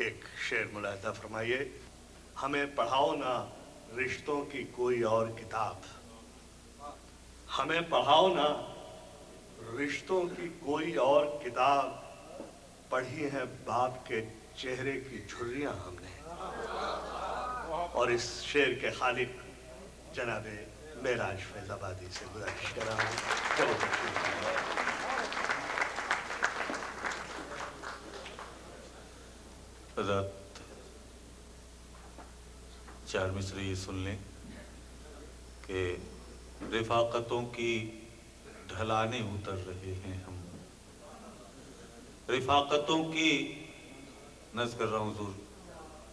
ایک شعر ملاحظہ فرمائیے. ہمیں پڑھاؤ نہ رشتوں کی کوئی اور کتاب، ہمیں پڑھاؤ نہ رشتوں کی کوئی اور کتاب، پڑھی ہیں باپ کے چہرے کی جھریاں ہم نے. اور اس شعر کے خالق جناب معراج فیض آبادی سے گزارش کر رہا ہوں. چلو حضرت چار مصرے یہ سن لیں کہ رفاقتوں کی ڈھلانے اتر رہے ہیں ہم، رفاقتوں کی نظر کر رہا ہوں حضور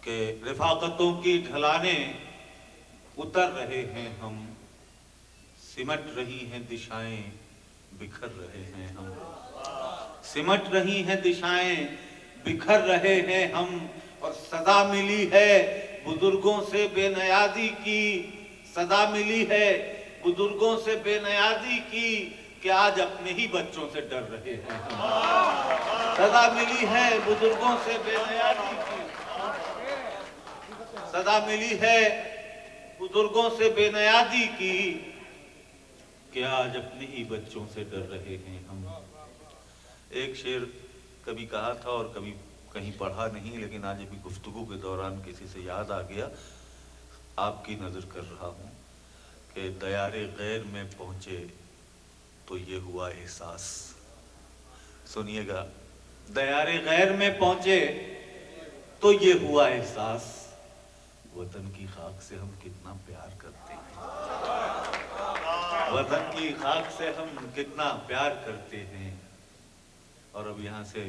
کہ رفاقتوں کی ڈھلانے اتر رہے ہیں ہم، سمٹ رہی ہیں دشائیں بکھر رہے ہیں ہم، سمٹ رہی ہیں دشائیں بکھر رہے ہیں ہم. اور سزا ملی ہے بزرگوں سے بے نیازی کی، سزا ملی ہے بزرگوں سے بے نیازی کی کہ آج اپنے ہی بچوں سے ڈر رہے ہیں ہم. سزا ملی ہے بزرگوں سے بے نیازی کی، سزا ملی ہے بزرگوں سے بے نیازی کی کہ آج اپنے ہی بچوں سے ڈر رہے ہیں ہم. ایک شعر کبھی کہا تھا اور کبھی کہیں پڑھا نہیں، لیکن آج ابھی گفتگو کے دوران کسی سے یاد آ گیا، آپ کی نظر کر رہا ہوں کہ دیار غیر میں پہنچے تو یہ ہوا احساس. سنیے گا، دیار غیر میں پہنچے تو یہ ہوا احساس، وطن کی خاک سے ہم کتنا پیار کرتے ہیں، وطن کی خاک سے ہم کتنا پیار کرتے ہیں. اور اب یہاں سے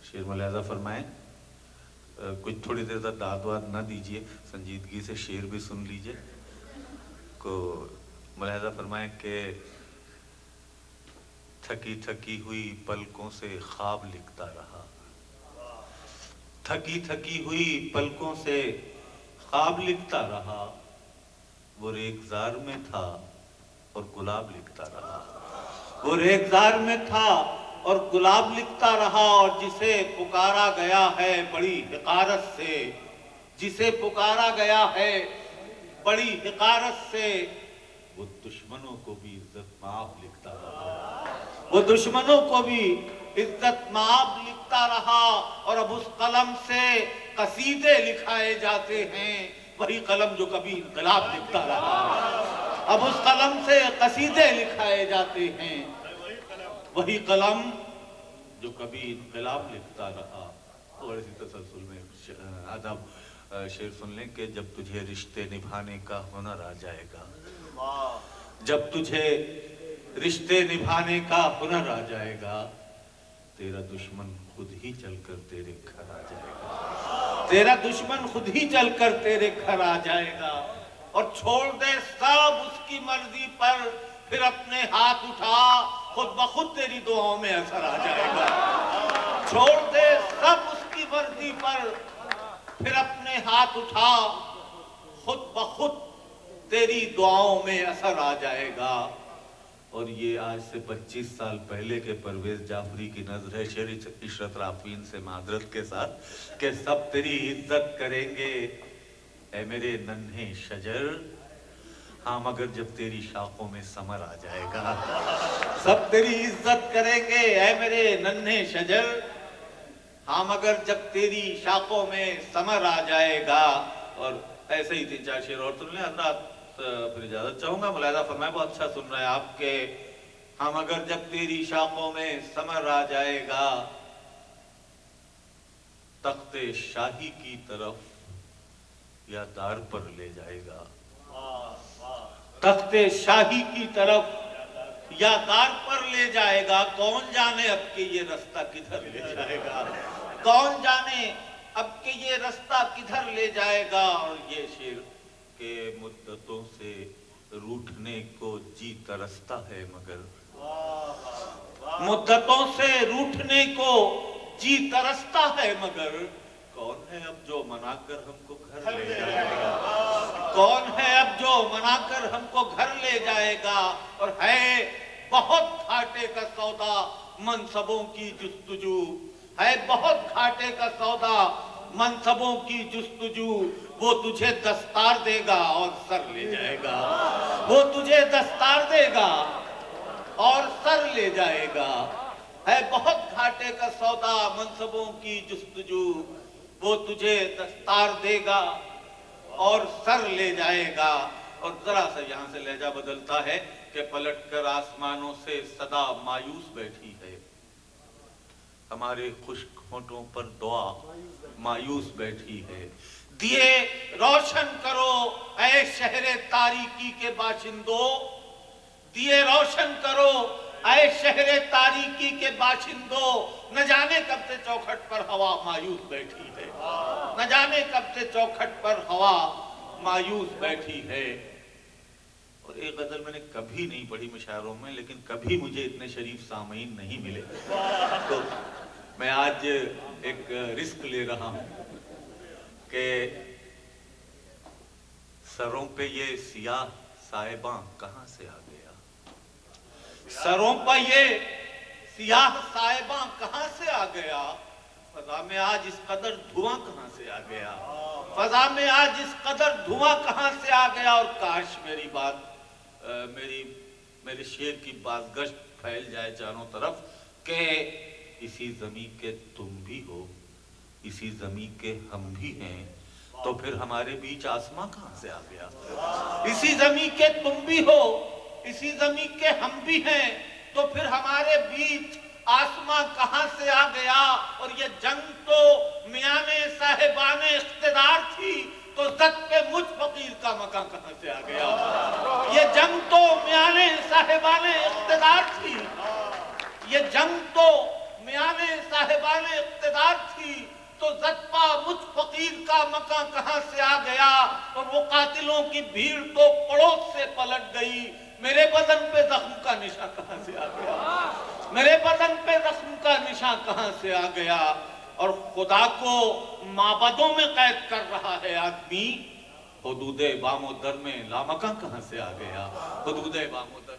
شعر ملاحظہ فرمائیں، کچھ تھوڑی دیر تک داد واد نہ دیجئے، سنجیدگی سے شعر بھی سن لیجئے. کو ملاحظہ فرمائیں کہ تھکی تھکی ہوئی پلکوں سے خواب لکھتا رہا، تھکی تھکی ہوئی پلکوں سے خواب لکھتا رہا، وہ ریگزار میں تھا اور گلاب لکھتا رہا، وہ ریگزار میں تھا اور گلاب لکھتا رہا. اور جسے پکارا گیا ہے بڑی حقارت سے، جسے پکارا گیا ہے بڑی حقارت سے، وہ دشمنوں کو بھی عزت مآب لکھتا رہا، وہ دشمنوں کو بھی عزت مآب لکھتا رہا. اور اب اس قلم سے قصیدے لکھائے جاتے ہیں، وہی قلم جو کبھی انقلاب لکھتا رہا. اب اس قلم سے قصیدے لکھائے جاتے ہیں، وہی قلم جو کبھی انقلاب لکھتا رہا. اور اسی تسلسل میں آداب شعر سن لیں کہ جب تجھے رشتے نبھانے کا ہنر آ جائے گا، جب تجھے رشتے نبھانے کا ہنر آ جائے گا، تیرا دشمن خود ہی چل کر تیرے گھر آ جائے گا، تیرا دشمن خود ہی چل کر تیرے گھر آ جائے گا. اور چھوڑ دے سب اس کی مرضی پر، پھر اپنے ہاتھ اٹھا، خود بخود تیری دعاؤں میں اثر آ جائے گا. چھوڑ دے سب اس کی مرضی پر، پھر اپنے ہاتھ اٹھا، خود بخود تیری دعاؤں میں اثر آ جائے گا. اور یہ آج سے 25 سال پہلے کے پرویز جعفری کی نظر ہے، شعر عشرت رافعین سے معذرت کے ساتھ، کہ سب تیری عزت کریں گے اے میرے ننھے شجر، ہاں مگر جب تیری شاخوں میں ثمر آ جائے گا. سب تیری عزت کریں گے اے میرے ننھے شجر، ہاں مگر جب تیری شاخوں میں ثمر آ جائے گا. اور ایسے ہی 3-4 شعر اور سن لیں حضرات، پھر اجازت چاہوں گا. ملاحظہ فرمائیں، بہت اچھا سن رہے ہیں آپ کے، ہاں مگر جب تیری شاخوں میں ثمر آ جائے گا، تخت شاہی کی طرف یا دار پر لے جائے گا، تخت شاہی کی طرف یا دار پر لے جائے گا. کون جانے اب کہ یہ رستہ کدھر لے جائے گا، کون جانے اب کہ یہ رستہ کدھر لے جائے گا. اور یہ شعر کہ مدتوں سے روٹھنے کو جی ترستا ہے مگر، مدتوں سے روٹھنے کو جی ترستا ہے مگر، کون ہے اب جو منا کر ہم کو گھر لے جائے گا، کون ہے اب جو منا کر ہم کو گھر لے جائے گا. اور ہے بہت گھاٹے کا سودا منصبوں کی جستجو، ہے بہت گھاٹے کا سودا منصبوں کی جستجو، وہ تجھے دستار دے گا اور سر لے جائے گا، وہ تجھے دستار دے گا اور سر لے جائے گا۔ ہے بہت گھاٹے کا سودا منصبوں کی جستجو، وہ تجھے دستار دے گا اور سر لے جائے گا۔ اور ذرا سا یہاں سے لہجہ بدلتا ہے کہ پلٹ کر آسمانوں سے صدا مایوس بیٹھی ہے، ہمارے خشک ہونٹوں پر دعا مایوس بیٹھی ہے۔ دیے روشن کرو اے شہر تاریکی کے باشندوں، دیے روشن کرو اے شہر تاریکی کے باشندوں، نہ جانے کب سے چوکھٹ پر ہوا مایوس بیٹھی ہے، نہ جانے کب سے چوکھٹ پر ہوا مایوس بیٹھی ہے۔ اور ایک غزل میں نے کبھی نہیں پڑھی مشاعروں میں، لیکن کبھی مجھے اتنے شریف سامعین نہیں ملے، تو میں آج ایک رسک لے رہا ہوں کہ سروں پہ یہ سیاہ سائباں کہاں سے آ گیا، سروں پہ یہ سیاہ سائباں کہاں سے آ گیا، فضا میں آج اس قدر دھواں کہاں سے آ گیا، فضا میں آج اس قدر دھواں کہاں سے آ گیا۔ اور کاش میری بات میرے شعر کی بازگشت پھیل جائے چاروں طرف کہ اسی زمین کے تم بھی ہو، اسی زمین کے ہم بھی ہیں، تو پھر ہمارے بیچ آسماں کہاں سے آ گیا، اسی زمین کے تم بھی ہو، اسی زمین کے ہم بھی ہیں، تو پھر ہمارے بیچ آسماں کہاں سے آ گیا۔ اور یہ جنگ تو میانے صاحبان اقتدار تھی، تو زد پہ مجھ فقیر کا مکان کہاں سے آ گیا، یہ جنگ تو میانے صاحبان اقتدار تھی، یہ جنگ تو میانے صاحبان اقتدار تھی، تو زد پہ مجھ فقیر کا مکان کہاں سے آ گیا۔ اور وہ قاتلوں کی بھیڑ تو پڑوس سے پلٹ گئی، میرے بدن پہ زخم کا نشان کہاں سے آ گیا، میرے بدن پہ زخم کا نشان کہاں سے آ گیا۔ اور خدا کو معبدوں میں قید کر رہا ہے آدمی، حدود بام و در میں لامکاں کہاں سے آ گیا، حدود بام و در